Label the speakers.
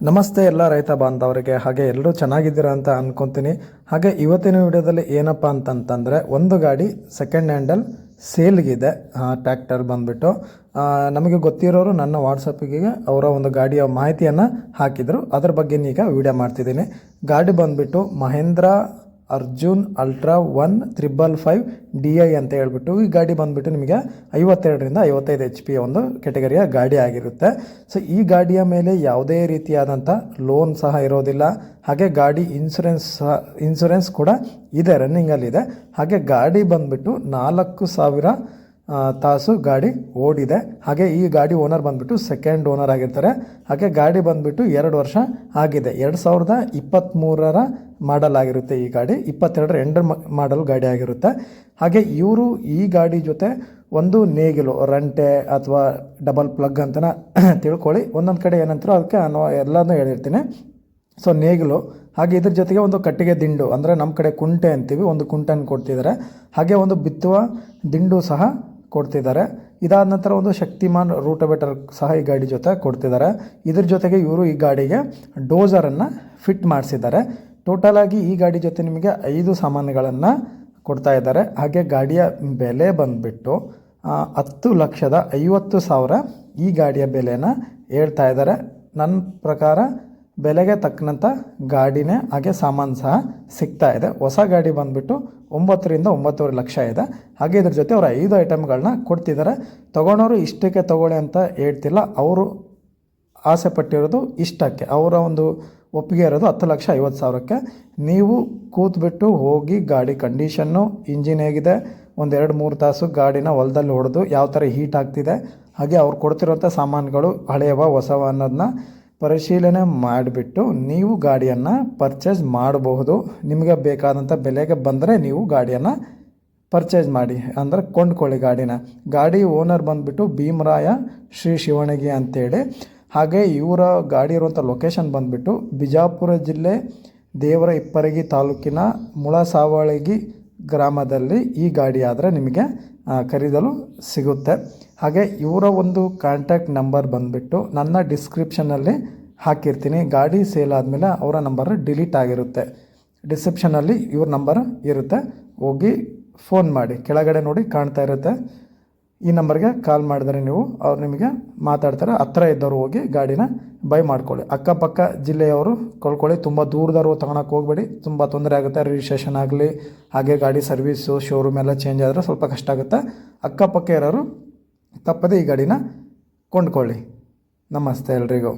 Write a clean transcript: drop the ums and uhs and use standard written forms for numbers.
Speaker 1: ನಮಸ್ತೆ ಎಲ್ಲ ರೈತ ಬಾಂಧವರಿಗೆ. ಹಾಗೆ ಎಲ್ಲರೂ ಚೆನ್ನಾಗಿದ್ದೀರಾ ಅಂತ ಅನ್ಕೊತೀನಿ. ಹಾಗೆ ಇವತ್ತಿನ ವಿಡಿಯೋದಲ್ಲಿ ಏನಪ್ಪ ಅಂತಂತಂದರೆ ಒಂದು ಗಾಡಿ ಸೆಕೆಂಡ್ ಹ್ಯಾಂಡಲ್ ಸೇಲ್ಗಿದೆ. ಟ್ರ್ಯಾಕ್ಟರ್ ಬಂದುಬಿಟ್ಟು ನಮಗೆ ಗೊತ್ತಿರೋರು ನನ್ನ ವಾಟ್ಸಪ್ಪಿಗೆ ಅವರ ಒಂದು ಗಾಡಿಯ ಮಾಹಿತಿಯನ್ನು ಹಾಕಿದರು. ಅದ್ರ ಬಗ್ಗೆ ಈಗ ವಿಡಿಯೋ ಮಾಡ್ತಿದ್ದೀನಿ. ಗಾಡಿ ಬಂದುಬಿಟ್ಟು ಮಹೇಂದ್ರ ಅರ್ಜುನ್ ಅಲ್ಟ್ರಾ 1555 DI ಅಂತ ಹೇಳ್ಬಿಟ್ಟು ಈ ಗಾಡಿ ಬಂದುಬಿಟ್ಟು ನಿಮಗೆ 52ರಿಂದ 55 HP ಒಂದು ಕೆಟಗರಿಯ ಗಾಡಿ ಆಗಿರುತ್ತೆ. ಸೊ ಈ ಗಾಡಿಯ ಮೇಲೆ ಯಾವುದೇ ರೀತಿಯಾದಂಥ ಲೋನ್ ಸಹ ಇರೋದಿಲ್ಲ. ಹಾಗೆ ಗಾಡಿ ಇನ್ಸೂರೆನ್ಸ್ ಕೂಡ ಇದೆ, ರನ್ನಿಂಗಲ್ಲಿದೆ. ಹಾಗೆ ಗಾಡಿ ಬಂದುಬಿಟ್ಟು 4000 ತಾಸು ಗಾಡಿ ಓಡಿದೆ. ಹಾಗೆ ಈ ಗಾಡಿ ಓನರ್ ಬಂದುಬಿಟ್ಟು ಸೆಕೆಂಡ್ ಓನರ್ ಆಗಿರ್ತಾರೆ. ಹಾಗೆ ಗಾಡಿ ಬಂದುಬಿಟ್ಟು 2 ವರ್ಷ ಆಗಿದೆ. 2023 ಮಾಡಲ್ ಆಗಿರುತ್ತೆ ಈ ಗಾಡಿ. 22 ಎಂಡ್ ಮಾಡಲ್ ಗಾಡಿ ಆಗಿರುತ್ತೆ. ಹಾಗೆ ಇವರು ಈ ಗಾಡಿ ಜೊತೆ ಒಂದು ನೇಗಿಲು ರಂಟೆ ಅಥವಾ ಡಬಲ್ ಪ್ಲಗ್ ಅಂತನ ತಿಳ್ಕೊಳ್ಳಿ. ಒಂದೊಂದು ಕಡೆ ಏನಂತಾರೋ ಅದಕ್ಕೆ ಎಲ್ಲನೂ ಹೇಳಿರ್ತೀನಿ. ಸೊ ನೇಗಿಲು, ಹಾಗೆ ಇದ್ರ ಜೊತೆಗೆ ಒಂದು ಕಟ್ಟಿಗೆ ದಿಂಡು, ಅಂದರೆ ನಮ್ಮ ಕಡೆ ಕುಂಟೆ ಅಂತೀವಿ, ಒಂದು ಕುಂಟನ್ನು ಕೊಡ್ತಿದ್ದಾರೆ. ಹಾಗೆ ಒಂದು ಬಿತ್ತುವ ದಿಂಡು ಸಹ ಕೊಡ್ತಿದ್ದಾರೆ. ಇದಾದ ನಂತರ ಒಂದು ಶಕ್ತಿಮಾನ್ ರೂಟೋವೇಟರ್ ಸಹ ಈ ಗಾಡಿ ಜೊತೆ ಕೊಡ್ತಿದ್ದಾರೆ. ಇದ್ರ ಜೊತೆಗೆ ಇವರು ಈ ಗಾಡಿಗೆ ಡೋಸರನ್ನು ಫಿಟ್ ಮಾಡಿಸಿದ್ದಾರೆ. ಟೋಟಲಾಗಿ ಈ ಗಾಡಿ ಜೊತೆ ನಿಮಗೆ 5 ಸಾಮಾನುಗಳನ್ನು ಕೊಡ್ತಾ ಇದ್ದಾರೆ. ಹಾಗೆ ಗಾಡಿಯ ಬೆಲೆ ಬಂದುಬಿಟ್ಟು 10,50,000 ಈ ಗಾಡಿಯ ಬೆಲೆನ ಹೇಳ್ತಾ ಇದ್ದಾರೆ. ನನ್ನ ಪ್ರಕಾರ ಬೆಲೆಗೆ ತಕ್ಕಂಥ ಗಾಡಿನೇ, ಹಾಗೆ ಸಾಮಾನು ಸಹ ಸಿಗ್ತಾ ಇದೆ. ಹೊಸ ಗಾಡಿ ಬಂದುಬಿಟ್ಟು 9ರಿಂದ 9.5 ಲಕ್ಷ ಇದೆ. ಹಾಗೆ ಇದ್ರ ಜೊತೆ ಅವರು 5 ಐಟಮ್ಗಳನ್ನ ಕೊಡ್ತಿದ್ದಾರೆ. ತೊಗೊಳೋರು ಇಷ್ಟಕ್ಕೆ ತೊಗೊಳ್ಳಿ ಅಂತ ಹೇಳ್ತಿಲ್ಲ, ಅವರು ಆಸೆ ಪಟ್ಟಿರೋದು ಇಷ್ಟಕ್ಕೆ, ಅವರ ಒಂದು ಒಪ್ಪಿಗೆ ಇರೋದು 10,50,000ಕ್ಕೆ. ನೀವು ಕೂತ್ಬಿಟ್ಟು ಹೋಗಿ ಗಾಡಿ ಕಂಡೀಷನ್ನು, ಇಂಜಿನ್ ಹೇಗಿದೆ, ಒಂದು 2-3 ತಾಸು ಗಾಡಿನ ಹೊಲದಲ್ಲಿ ಹೊಡೆದು ಯಾವ ಥರ ಹೀಟ್ ಆಗ್ತಿದೆ, ಹಾಗೆ ಅವ್ರು ಕೊಡ್ತಿರೋಂಥ ಸಾಮಾನುಗಳು ಹಳೆಯವ ಹೊಸವ ಅನ್ನೋದನ್ನ ಪರಿಶೀಲನೆ ಮಾಡಿಬಿಟ್ಟು ನೀವು ಗಾಡಿಯನ್ನು ಪರ್ಚೇಸ್ ಮಾಡಬಹುದು. ನಿಮಗೆ ಬೇಕಾದಂಥ ಬೆಲೆಗೆ ಬಂದರೆ ನೀವು ಗಾಡಿಯನ್ನು ಪರ್ಚೇಸ್ ಮಾಡಿ, ಅಂದರೆ ಕೊಂಡ್ಕೊಳ್ಳಿ ಗಾಡಿನ. ಗಾಡಿ ಓನರ್ ಬಂದುಬಿಟ್ಟು ಭೀಮರಾಯ ಶ್ರೀ ಶಿವಣಗಿ ಅಂತೇಳಿ. ಹಾಗೆ ಇವರ ಗಾಡಿ ಇರುವಂಥ ಲೊಕೇಶನ್ ಬಂದುಬಿಟ್ಟು ಬಿಜಾಪುರ ಜಿಲ್ಲೆ ದೇವರ ಇಪ್ಪರಗಿ ತಾಲೂಕಿನ ಮುಳಸಾವಳಗಿ ಗ್ರಾಮದಲ್ಲಿ ಈ ಗಾಡಿ ಆದರೆ ನಿಮಗೆ ಖರೀದಲು ಸಿಗುತ್ತೆ. ಹಾಗೆ ಇವರ ಒಂದು ಕಾಂಟ್ಯಾಕ್ಟ್ ನಂಬರ್ ಬಂದುಬಿಟ್ಟು ನನ್ನ ಡಿಸ್ಕ್ರಿಪ್ಷನಲ್ಲಿ ಹಾಕಿರ್ತೀನಿ. ಗಾಡಿ ಸೇಲ್ ಆದಮೇಲೆ ಅವರ ನಂಬರ್ ಡಿಲೀಟ್ ಆಗಿರುತ್ತೆ. ಡಿಸ್ಕ್ರಿಪ್ಷನಲ್ಲಿ ಇವ್ರ ನಂಬರ್ ಇರುತ್ತೆ, ಹೋಗಿ ಫೋನ್ ಮಾಡಿ, ಕೆಳಗಡೆ ನೋಡಿ ಕಾಣ್ತಾ ಇರುತ್ತೆ. ಈ ನಂಬರ್ಗೆ ಕಾಲ್ ಮಾಡಿದರೆ ನೀವು ಅವ್ರು ನಿಮಗೆ ಮಾತಾಡ್ತಾರೆ. ಹತ್ತಿರ ಇದ್ದವರು ಹೋಗಿ ಗಾಡಿನ ಬೈ ಮಾಡ್ಕೊಳ್ಳಿ. ಅಕ್ಕಪಕ್ಕ ಜಿಲ್ಲೆಯವರು ಕೊಳ್ಕೊಳ್ಳಿ. ತುಂಬ ದೂರದವರು ತೊಗೊಳಕ್ಕೆ ಹೋಗಬೇಡಿ, ತುಂಬ ತೊಂದರೆ ಆಗುತ್ತೆ. ರಿಜಿಸ್ಟ್ರೇಷನ್ ಆಗಲಿ, ಹಾಗೆ ಗಾಡಿ ಸರ್ವೀಸು ಶೋರೂಮ್ ಎಲ್ಲ ಚೇಂಜ್ ಆದರೆ ಸ್ವಲ್ಪ ಕಷ್ಟ ಆಗುತ್ತೆ. ಅಕ್ಕಪಕ್ಕ ಇರೋರು ತಪ್ಪದೆ ಈ ಗಾಡಿನ ಕೊಂಡ್ಕೊಳ್ಳಿ. ನಮಸ್ತೆ ಎಲ್ರಿಗೂ.